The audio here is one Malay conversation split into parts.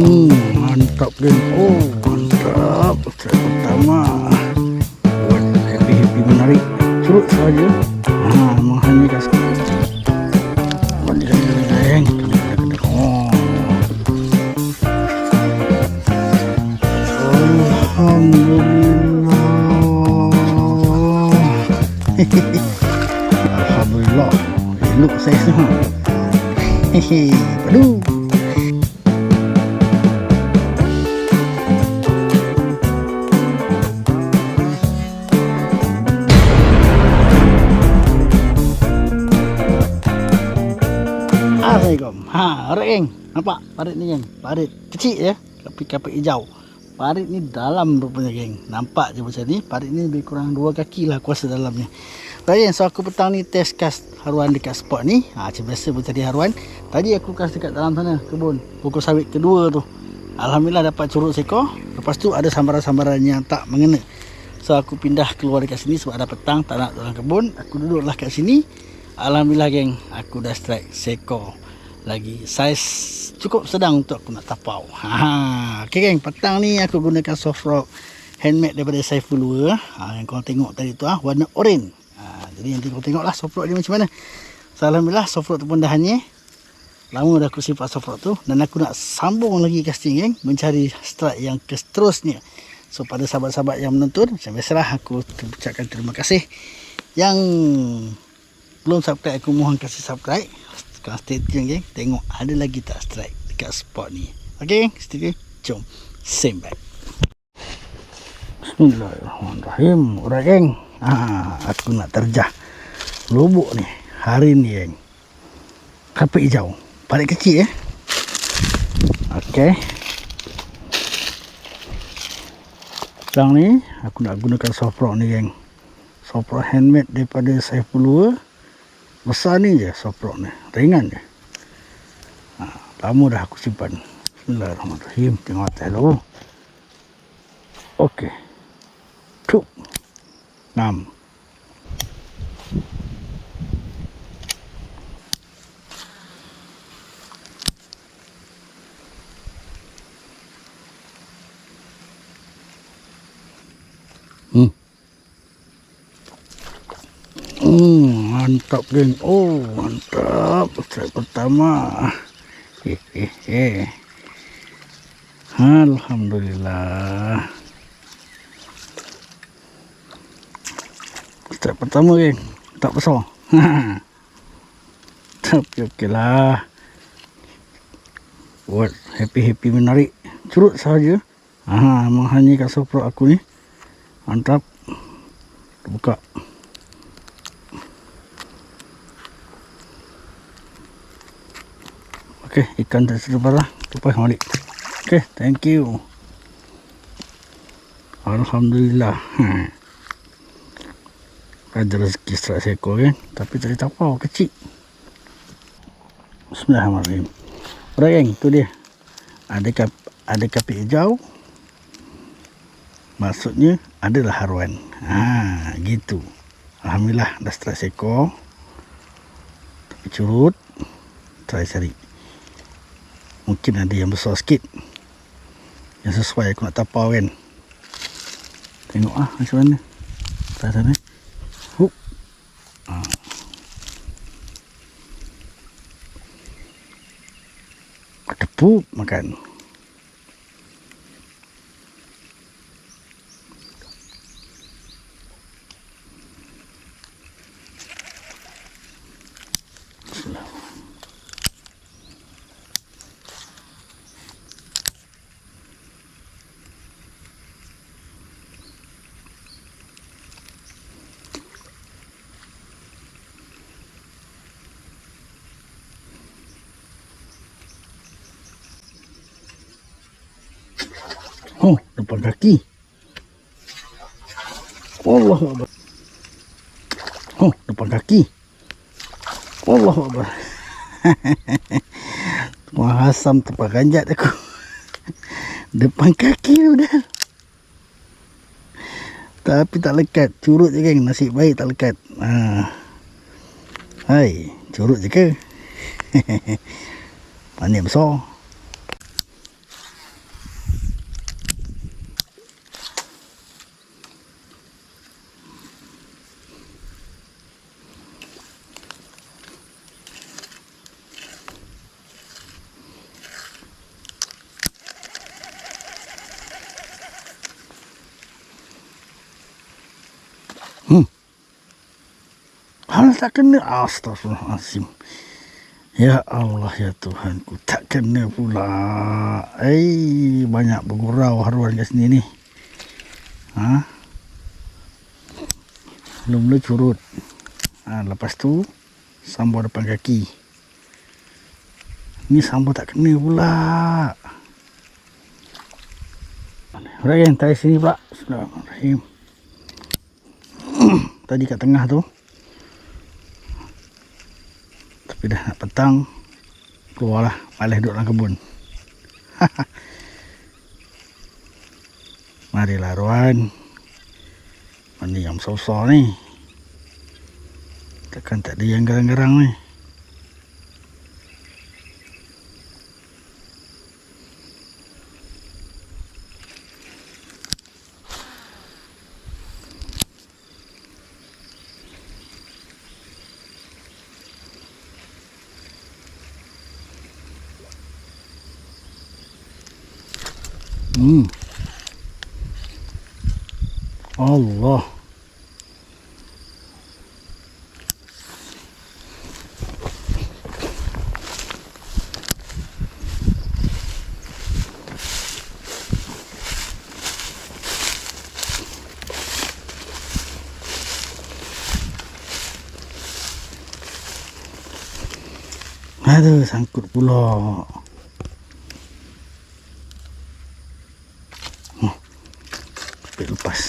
Mantap geng. Oh mantap. Strike pertama. Buat happy menarik. Curut saja. Menghanyikan geng. Oh. Alhamdulillah. Look saya semua. Aduh. Assalamualaikum. Alright geng. Nampak parit ni geng. Parit kecil ya, tapi kapit hijau. Parit ni dalam rupanya geng. Nampak je macam ni. Parit ni lebih kurang 2 kaki lah kuasa dalamnya. Baik geng, so aku petang ni test cast haruan dekat spot ni. Macam biasa mencari haruan. Tadi aku cast dekat dalam sana kebun, pokok sawit kedua tu. Alhamdulillah dapat curut seekor. Lepas tu ada sambaran-sambaran yang tak mengena. So aku pindah keluar dekat sini sebab ada petang, tak nak dalam kebun. Aku duduklah kat sini. Alhamdulillah geng, aku dah strike seekor lagi. Saiz cukup sedang untuk aku nak tapau. Okay geng, petang ni aku gunakan soft rock handmade daripada Saiful Lure. Yang korang tengok tadi tu warna oren. Jadi nanti korang tengok lah soft rock dia macam mana. So, alhamdulillah soft rock tu pun dah hanyir. Lama dah aku simpan soft rock tu. Dan aku nak sambung lagi casting geng, mencari strike yang seterusnya. So pada sahabat-sahabat yang menonton, macam biasalah aku ucapkan terima kasih. Yang belum subscribe, aku mohon kasih subscribe. Sekarang stay tune geng, tengok ada lagi tak strike dekat spot ni. Okay geng, stay tune. Jom same back. Bismillahirrahmanirrahim. Alright geng, aku nak terjah lubuk ni hari ni geng. Kapit hijau, parit kecil Okay. Sekarang ni aku nak gunakan soft rock ni geng. Soft rock handmade daripada Saiful Lure. Besar ni je soft rock ni, ringan je. Lama dah aku simpan. Bismillahirrahmanirrahim. Tengok atas dulu. Okey. Cuk. 6. Mantap geng. Oh mantap. Strike pertama. Alhamdulillah. Strike pertama geng. Tak besar. Tapi okey lah. Buat happy menarik. Curut saja. Menghanyikan soft rock aku ni. Mantap. Buka. Okey, ikan tak terlepas lah. Lepas balik. Okey, thank you. Alhamdulillah. Ada rezeki strike seekor kan. Tapi tak tapau, kecil. Bismillahirrahmanirrahim. Alright geng, tu dia. Ada kapit hijau. Maksudnya adalah haruan. Gitu. Alhamdulillah dah strike seekor. Tapi curut. Try cari. Mungkin ada yang besar sikit, yang sesuai aku nak tapau kan. Tengok macam mana. Atas sana. Hup. Tepuk makan. Oh, depan kaki. Allahuakbar. Oh, depan kaki. Allahuakbar. Wah, asam tepat ganjat aku. Depan kaki udah. Tapi tak lekat. Curut je geng. Nasib baik tak lekat. Hai, curut je ke? Panik besar. Hal tak kena. Astagfirullahaladzim. Ya Allah ya Tuhanku, tak kena pula. Banyak bergurau haruan kat sini ni. Mula-mula curut. Lepas tu sambal depan kaki. Ni sambal tak kena pula. Alright kan, tarik sini pula. Bismillahirrahmanirrahim. Tadi kat tengah tu. Tapi dah nak petang, keluarlah, malas duduk dalam kebun. Marilah Ruan. Mana yang besar-besar ni? Takkan tak ada yang garang-garang ni. Allah. Aduh, sangkut pula. Lepas.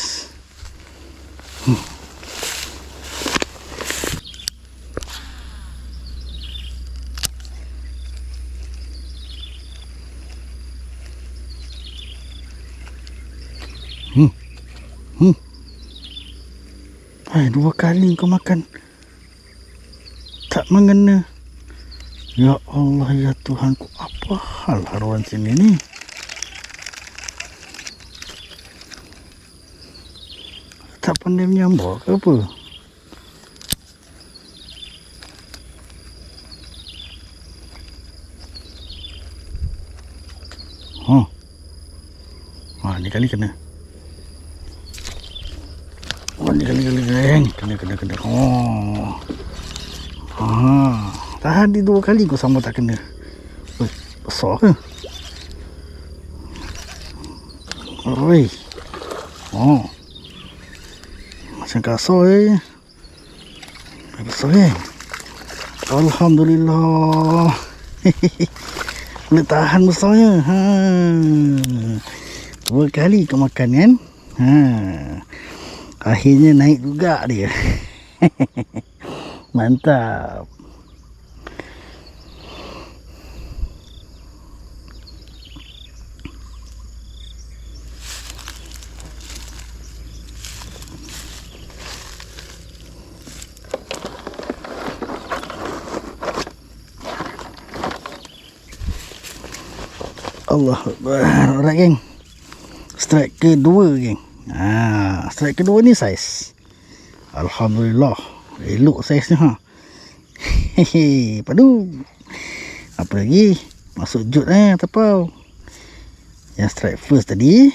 Dua kali kau makan tak mengena. Ya Allah ya Tuhanku, apa hal haruan sini ni? Tak pandai menyambar ke apa? Ni kali kena. Ni kali geng. Kena. Tahan di 2 kali kau sama tak kena. Besar ke? Oi. Macam kasar besar Alhamdulillah. Boleh tahan besarnya. 2 kali kau makan kan? Akhirnya naik juga dia. Mantap. Allah Akbar. Alright geng, strike kedua geng. Strike kedua ni saiz. Alhamdulillah, elok saiznya. Padu. Apa lagi? Masuk jut tapau. Yang strike first tadi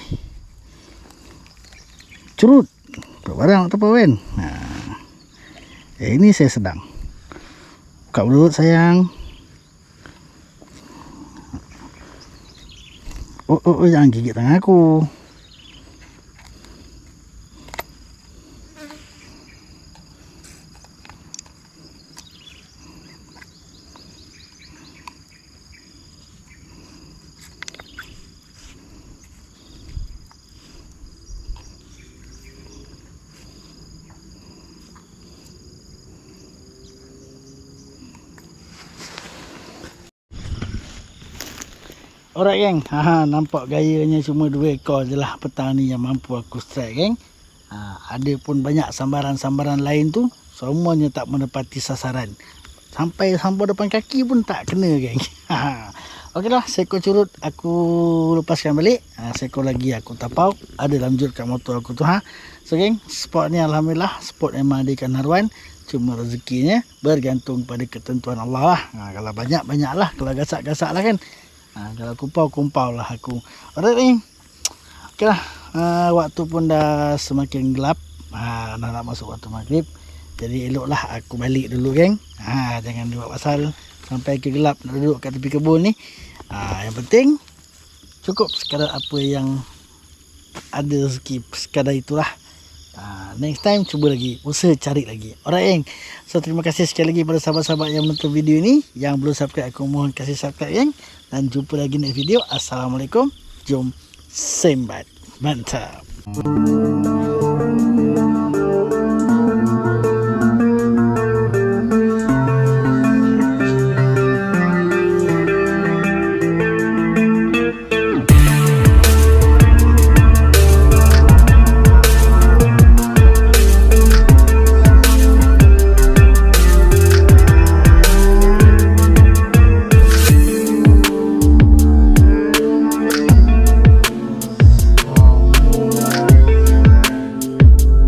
curut barang tapau kan. Ini saya sedang. Buka mulut sayang. Jangan gigit tangan aku. Alright geng, nampak gayanya cuma 2 ekor je lah petang ni yang mampu aku strike geng. Ada pun banyak sambaran-sambaran lain tu, semuanya tak menepati sasaran. Sampai sambal depan kaki pun tak kena geng. Okeylah, seekor curut aku lepaskan balik. Seekor lagi aku tapau, ada dalam jut kat motor aku tu. So geng, spot ni Alhamdulillah, spot memang ada ikan haruan. Cuma rezekinya bergantung pada ketentuan Allah lah. Kalau banyak-banyak lah, kalau gasak-gasak lah kan. Kalau kumpau lah aku. Alright ni. Okeylah, waktu pun dah semakin gelap. nak masuk waktu maghrib. Jadi eloklah aku balik dulu geng. Jangan buat pasal sampai ke gelap nak duduk kat tepi kebun ni. Yang penting cukup sekadar apa yang ada rezeki, sekadar itulah. Next time cuba lagi, usaha cari lagi. Alright geng. So terima kasih sekali lagi pada sahabat-sahabat yang menonton video ni. Yang belum subscribe, aku mohon kasih subscribe geng. Dan jumpa lagi next video. Assalamualaikum. Jom sembat. Mantap.